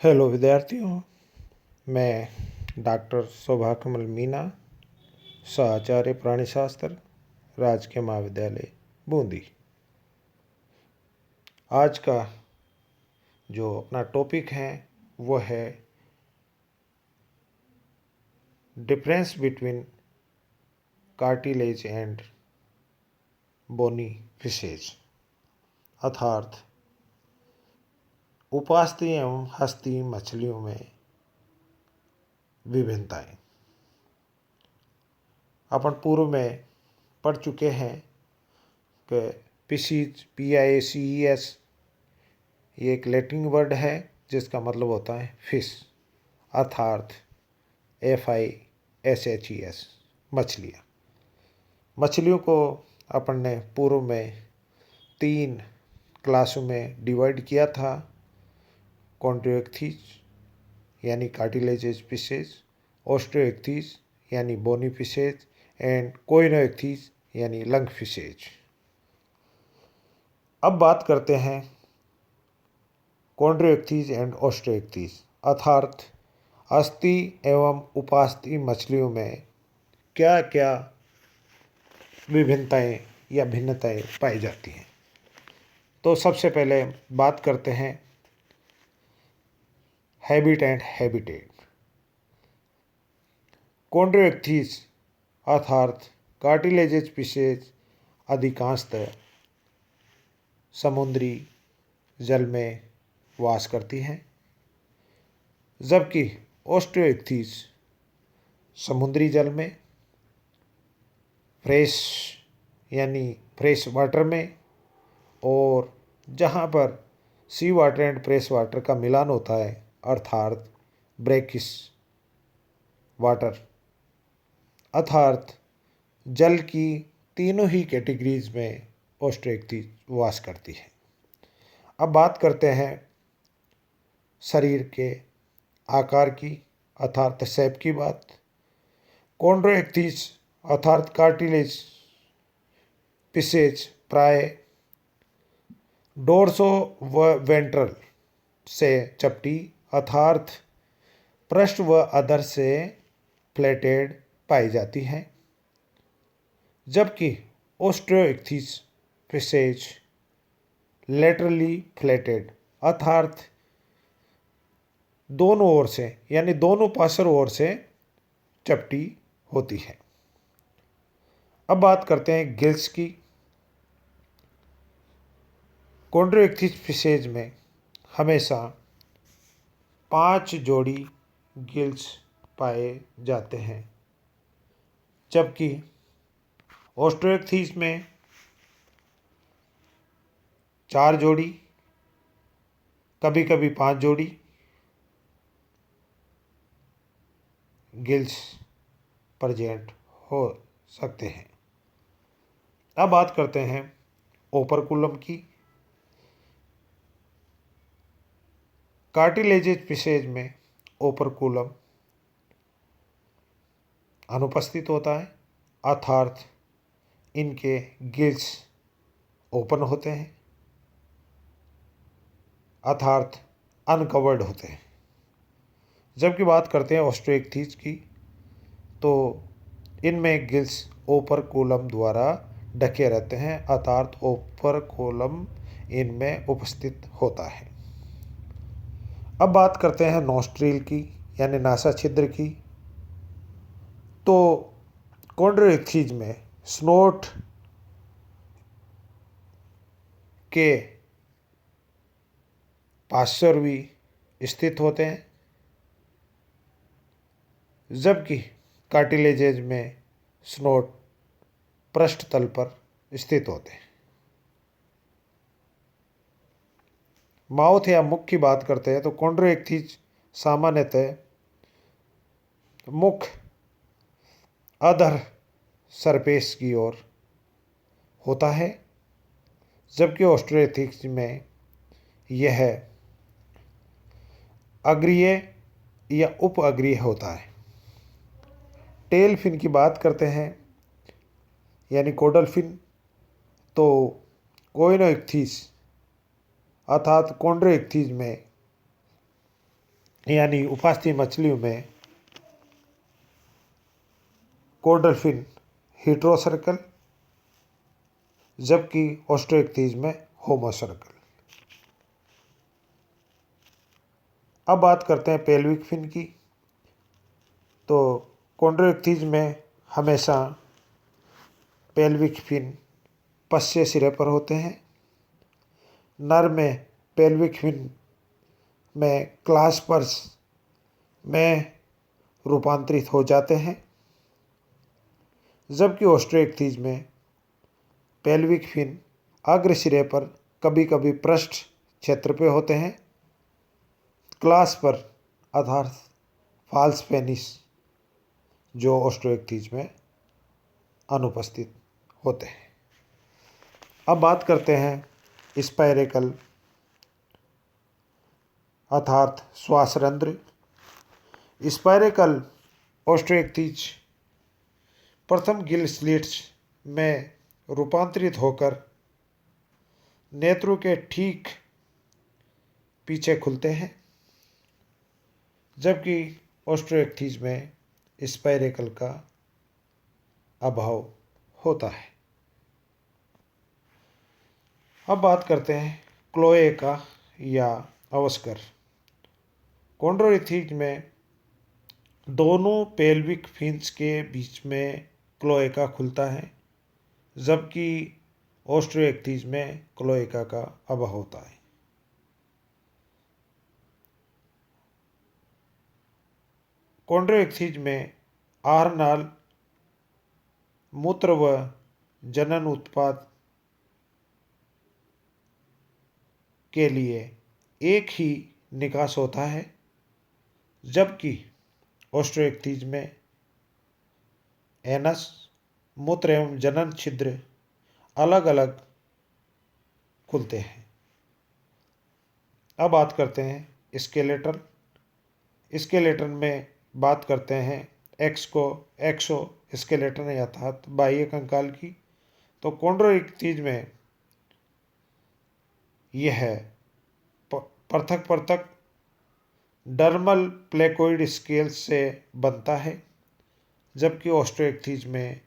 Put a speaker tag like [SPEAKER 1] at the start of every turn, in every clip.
[SPEAKER 1] Hello विद्यार्थियों, मैं doctor शोभा कमल मीना, सहाचार्य प्राणी शास्त्र, राजकीय महाविद्यालय बूंदी। आज का जो अपना टॉपिक है वो है difference between cartilage and bony fishes, अर्थात उपास्थि एवं हस्ती मछलियों में विभिन्नताएं। अपन पूर्व में पढ़ चुके हैं कि पिसीज PIACES ये एक लैटिन वर्ड है जिसका मतलब होता है फिश, अर्थात FISHES मछलियाँ। मछलियों को अपन ने पूर्व में 3 क्लासों में डिवाइड किया था। कॉन्ड्रोइक्थीज यानी कार्टिलेजेस फिशेज, ऑस्ट्रोइक्थीज यानी बोनी फिशेज एंड कोइनोइक्थीज यानी लंग फिशेज। अब बात करते हैं कॉन्ड्रोइक्थीज एंड ऑस्ट्रोइक्थीज, अर्थात अस्थि एवं उपास्थि मछलियों में क्या क्या विभिन्नताएं या भिन्नताएं पाई जाती हैं। तो सबसे पहले बात करते हैं हैबिट एंड हैबिटेट। कॉन्ड्रोइक्थीज अर्थात कार्टिलेजेस फिशेज अधिकांशतः समुद्री जल में वास करती हैं, जबकि ऑस्ट्रोइक्थीज समुद्री जल में, फ्रेश यानी फ्रेश वाटर में, और जहाँ पर सी वाटर एंड फ्रेश वाटर का मिलान होता है अर्थात ब्रैकिश वाटर, अर्थात जल की तीनों ही कैटेगरीज में ऑस्ट्रोइक्थीज वास करती है। अब बात करते हैं शरीर के आकार की अर्थात शेप की बात। कॉन्ड्रोइक्थीज अर्थात कार्टिलेज फिशेज प्राय डोर्सो व वेंट्रल से चपटी अर्थात पृष्ठ व अधर से फ्लैटेड पाई जाती हैं, जबकि ऑस्ट्रोइक्थीज फिशेज लेटरली फ्लैटेड अर्थात दोनों ओर से यानी दोनों पार्श्व ओर से चपटी होती है। अब बात करते हैं गिल्स की। कॉन्ड्रोइक्थीज फिशेज में हमेशा 5 जोड़ी गिल्स पाए जाते हैं, जबकि ऑस्ट्रोइक्थीज में 4 जोड़ी, कभी कभी 5 जोड़ी गिल्स प्रेजेंट हो सकते हैं। अब बात करते हैं ओपर्कुलम की। कार्टिलेजेस फिशेज में ओपर्कुलम अनुपस्थित होता है, अर्थात इनके गिल्स ओपन होते हैं अर्थात अनकवर्ड होते हैं। जबकि बात करते हैं ऑस्ट्रोइक्थीज की, तो इनमें गिल्स ओपर्कुलम द्वारा ढके रहते हैं अर्थात ओपर्कुलम इनमें उपस्थित होता है। अब बात करते हैं नोस्ट्रिल की यानी नासा छिद्र की। तो कॉन्ड्रोइक्थीज में स्नोट के पार्श्वी स्थित होते हैं, जबकि कार्टिलेजेज में स्नोट पृष्ठ तल पर स्थित होते हैं। माउथ या मुख की बात करते हैं तो कॉन्ड्रोइक्थीज सामान्यतः मुख अधर सरफेस की ओर होता है, जबकि ऑस्ट्रोइक्थीज में यह अग्रीय या उप अग्रीय होता है। टेल फिन की बात करते हैं यानी कोडल फिन, तो कोइनोइक्थीज अर्थात कॉन्ड्रोइक्थीज में यानी उपास्थि मछलियों में कॉर्डल फिन हेटेरोसर्कल, जबकि ऑस्ट्रोइक्थीज में होमोसर्कल। अब बात करते हैं पेल्विक फिन की। तो कॉन्ड्रोइक्थीज में हमेशा पेल्विक फिन पश्चिमी सिरे पर होते हैं। नर में पेल्विक फिन में क्लास्पर्स में रूपांतरित हो जाते हैं, जबकि ऑस्ट्रोइक्थीज में पेल्विक फिन अग्र सिरे पर कभी कभी पृष्ठ क्षेत्र पे होते हैं। क्लास पर अर्थात फाल्स पेनिस जो ऑस्ट्रोइक्थीज में अनुपस्थित होते हैं। अब बात करते हैं स्पाइरेकल अर्थात श्वासरंध्र। स्पाइरेकल ऑस्ट्रोइक्थीज प्रथम गिल स्लिट्स में रूपांतरित होकर नेत्रों के ठीक पीछे खुलते हैं, जबकि ऑस्ट्रोइक्थीज में स्पाइरेकल का अभाव होता है। अब बात करते हैं क्लोएका या अवस्कर। कॉन्ड्रोइक्थीज में दोनों पेल्विक फिन्स के बीच में क्लोएका खुलता है, जबकि ऑस्ट्रोइक्थीज में क्लोएका का अभाव होता है। कॉन्ड्रोइक्थीज में आहार नाल मूत्र व जनन उत्पाद के लिए एक ही निकास होता है, जबकि ऑस्ट्रोइक्थीज में एनस, मूत्र एवं जनन छिद्र अलग अलग खुलते हैं। अब बात करते हैं स्केलेटल। स्केलेटन में बात करते हैं एक्सो स्केलेटन अर्थात बाह्य कंकाल की। तो कॉन्ड्रोइक्थीज में यह पृथक पृथक डर्मल प्लेकोइड स्केल्स से बनता है, जबकि ऑस्ट्रोइक्थीज में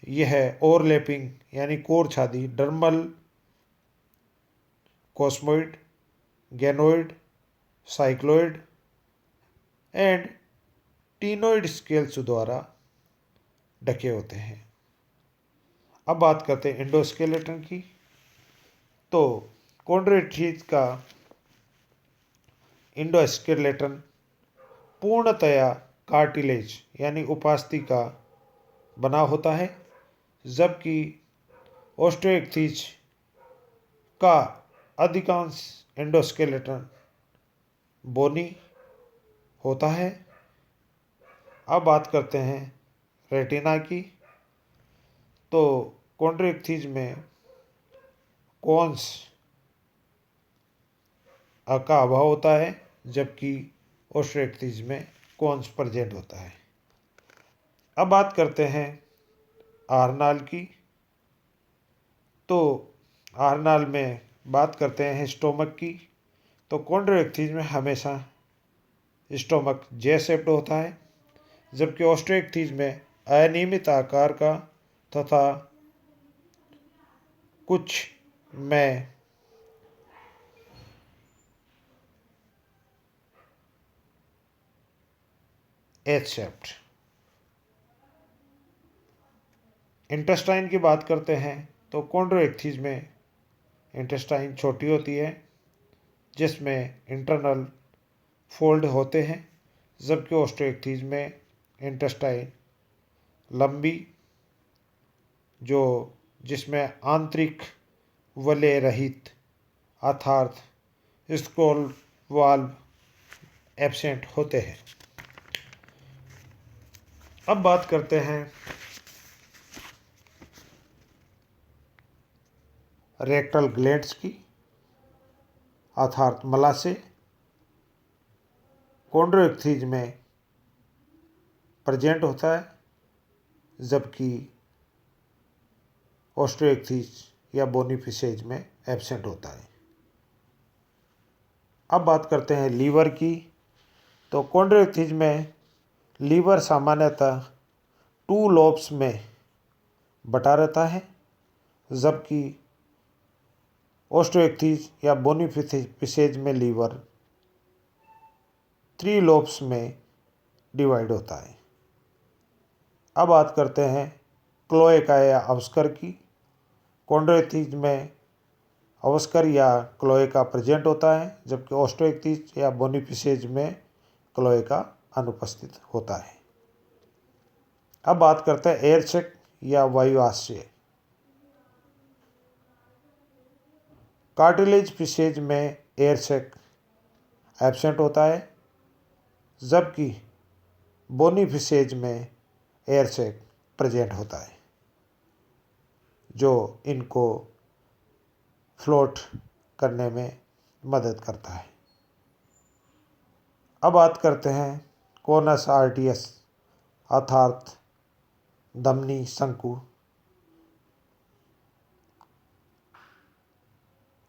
[SPEAKER 1] यह ओवरलैपिंग यानी कोरछादी dermal cosmoid, ganoid, cycloid and ctenoid scales द्वारा ढके होते हैं। अब बात करते हैं एंडोस्केलेटन की। तो कॉन्ड्रोइक्थीज का एंडोस्केलेटन पूर्णतया कार्टिलेज यानी उपास्थि का बना होता है, जबकि ऑस्ट्रोइक्थीज का अधिकांश एंडोस्केलेटन बोनी होता है। अब बात करते हैं रेटिना की। तो कॉन्ड्रोइक्थीज में कोन्स का अभाव होता है, जबकि ऑस्ट्रोइक्थीज में कोन्स प्रेजेंट होता है। अब बात करते हैं आहारनाल की। तो आहारनाल में बात करते हैं स्टोमक की। तो कॉन्ड्रोइक्थीज में हमेशा स्टोमक जे शेप्ड होता है, जबकि ऑस्ट्रोइक्थीज में अनियमित आकार का तथा कुछ में एच शेप्ड। इंटेस्टाइन की बात करते हैं तो कॉन्ड्रोइक्थीज में इंटेस्टाइन छोटी होती है, जिसमें इंटरनल फोल्ड होते हैं, जबकि ऑस्ट्रोइक्थीज में इंटेस्टाइन लंबी जिसमें आंतरिक वलय रहित अर्थात स्क्रॉल वाल्व एब्सेंट होते हैं। अब बात करते हैं रेक्टल ग्लैंड्स की अर्थात मलाशय। कॉन्ड्रोइक्थीज में प्रेजेंट होता है, जबकि ऑस्ट्रोइक्थीज या बोनीफिसेज में एब्सेंट होता है। अब बात करते हैं लीवर की। तो कॉन्ड्रोइक्थिज में लीवर सामान्यतः 2 लोब्स में बटा रहता है, जबकि ऑस्टियोइक्थिज या बोनीफिसेज में लीवर 3 लोब्स में डिवाइड होता है। अब बात करते हैं क्लोएका या अवस्कर की। कॉन्ड्रोइक्थिज में अवस्कर या क्लोएका प्रेजेंट होता है, जबकि ऑस्टियोइक्थिज या बोनीफिसेज में क्लोएका अनुपस्थित होता है। अब बात करते हैं एयर सैक या वायुआश्रय। कार्टिलेज फिशेज में एयर सैक एब्सेंट होता है, जबकि बोनी फिशेज में एयर सैक प्रेजेंट होता है, जो इनको फ्लोट करने में मदद करता है। अब बात करते हैं कोनस आर्टियस अर्थात धमनी शंकु।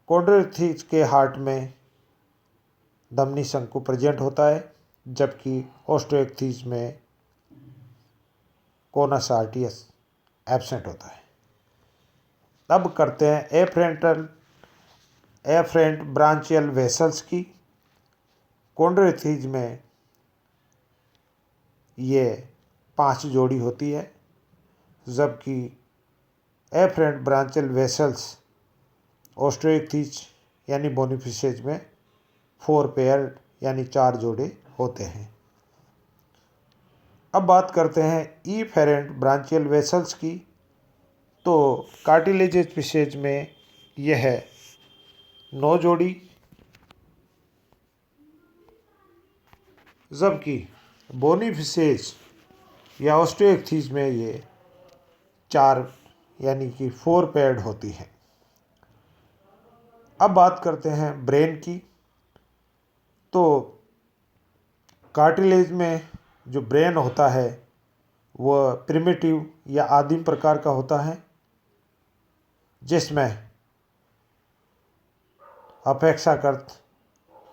[SPEAKER 1] कॉन्ड्रोइक्थिज के हार्ट में धमनी शंकु प्रेजेंट होता है, जबकि ऑस्टियोइक्थिज में कोनस आर्टियस एब्सेंट होता है। अब करते हैं एफरेंट ब्रांचियल वेसल्स की। कॉन्ड्रोइक्थिज में ये 5 जोड़ी होती है, जबकि एफरेंट ब्रांचियल वेसल्स ऑस्टियोइक्थिज यानी बोनीफिसेज में 4 पेयर यानी 4 जोड़े होते हैं। अब बात करते हैं ईफेरेंट ब्रांचियल वेसल्स की। तो कार्टिलेजेज फिशेज में यह है 9 जोड़ी, जबकि बोनीफिसेज या ऑस्टियोइक्थिज में ये 4 यानी कि 4 पेयर्ड होती है। अब बात करते हैं ब्रेन की। तो कार्टिलेज में जो ब्रेन होता है वह प्रिमिटिव या आदिम प्रकार का होता है, जिसमें अपेक्षाकृत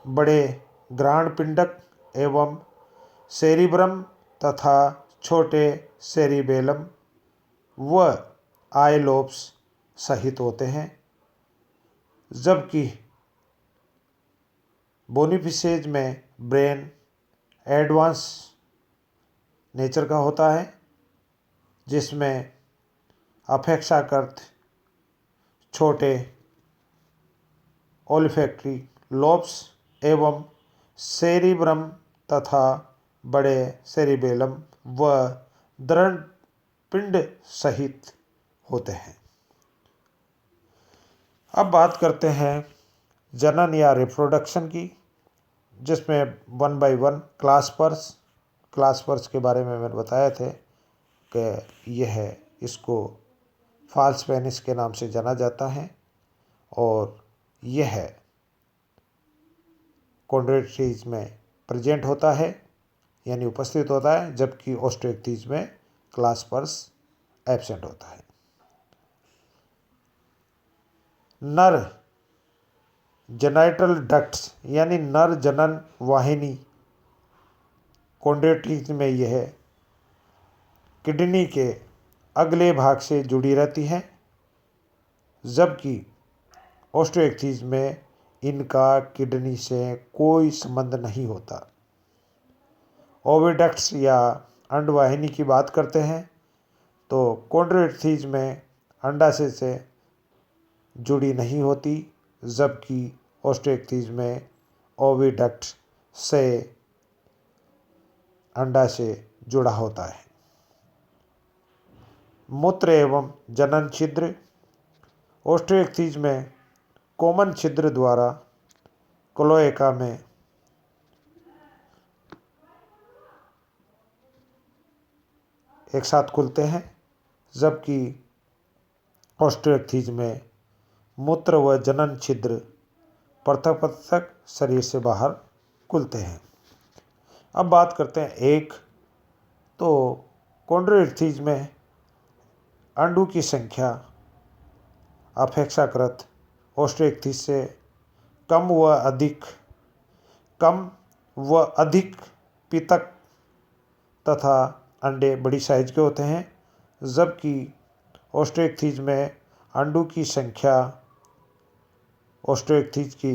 [SPEAKER 1] बड़े ग्रांड पिंडक एवं सेरिब्रम तथा छोटे सेरिबेलम व आई लोब्स सहित होते हैं, जबकि बोनीफिसेज में ब्रेन एडवांस नेचर का होता है, जिसमें अपेक्षाकृत छोटे ओल्फैक्टरी लोब्स एवं सेरिब्रम तथा बड़े सेरिबेलम व दृढ़ पिंड सहित होते हैं। अब बात करते हैं जनन या रिप्रोडक्शन की, जिसमें 1 बाय 1 क्लास्पर्स के बारे में मैंने बताए थे कि यह इसको फाल्स पेनिस के नाम से जाना जाता है, और यह कॉन्ड्रोइक्थिज में प्रेजेंट होता है यानी उपस्थित होता है, जबकि ऑस्टियोइक्थिज में क्लास्पर्स एब्सेंट होता है। नर जेनाइटल डक्ट्स यानी नर जनन वाहिनी कॉन्ड्रोइक्थिज में यह किडनी के अगले भाग से जुड़ी रहती है, जबकि ऑस्टियोइक्थिज में इनका किडनी से कोई संबंध नहीं होता। ओविडक्ट्स या अंडवाहिनी की बात करते हैं तो कॉन्ड्रोइक्थिज में अंडाशय से जुड़ी नहीं होती, जबकि ऑस्टियोइक्थिज में ओविडक्ट से अंडाशय जुड़ा होता है। मूत्र एवं जनन छिद्र। ऑस्टियोइक्थिज में कॉमन छिद्र द्वारा क्लोएका में एक साथ खुलते हैं, जबकि ऑस्टियोइक्थिज में मूत्र व जनन छिद्र पृथक पृथक शरीर से बाहर खुलते हैं। अब बात करते हैं एक। तो कॉन्ड्रोइक्थिज में अंडों की संख्या अपेक्षाकृत ऑस्टियोइक्थिज से कम व अधिक पितक तथा अंडे बड़ी साइज के होते हैं, जबकि ऑस्ट्रोइक्थीज में अंडों की संख्या ऑस्ट्रोइक्थीज की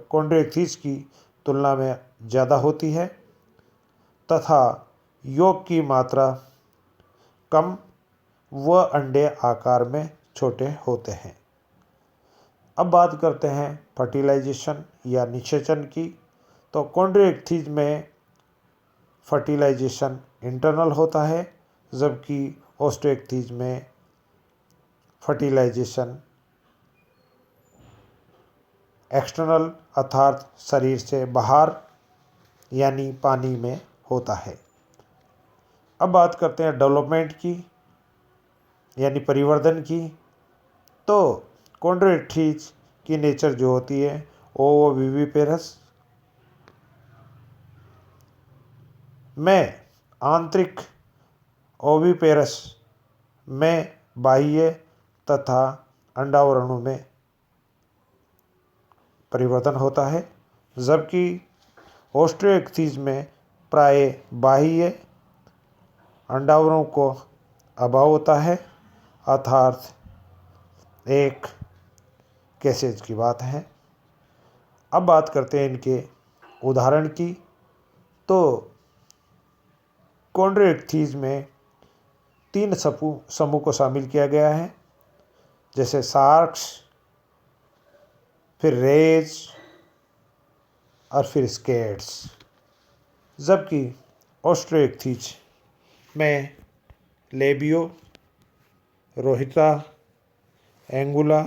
[SPEAKER 1] कॉन्ड्रोइक्थीज की तुलना में ज़्यादा होती है तथा योग की मात्रा कम व अंडे आकार में छोटे होते हैं। अब बात करते हैं फर्टिलाइजेशन या निषेचन की। तो कॉन्ड्रोइक्थीज में फर्टिलाइजेशन इंटरनल होता है, जबकि ऑस्ट्रोइक्थीज में फर्टिलाइजेशन एक्सटर्नल अर्थात शरीर से बाहर यानी पानी में होता है। अब बात करते हैं डेवलपमेंट की यानी परिवर्धन की। तो कॉन्ड्रोइक्थीज की नेचर जो होती है वो विविपेरस में आंतरिक, ओविपेरस में बाह्य तथा अंडावरणों में परिवर्तन होता है, जबकि ऑस्ट्रोइक्थीज में प्राय बाह्य अंडावरणों को अभाव होता है, अर्थात एक केसेज की बात है। अब बात करते हैं इनके उदाहरण की। तो कॉन्ड्रोइक्थीज में 3 समूह को शामिल किया गया है, जैसे शार्क्स, फिर रेज और फिर स्केट्स, जबकि ऑस्ट्रोइक्थीज में लेबियो, रोहिता, एंगुला,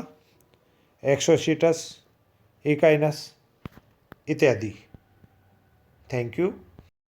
[SPEAKER 1] एक्सोसिटस, इकाइनस इत्यादि। Thank you.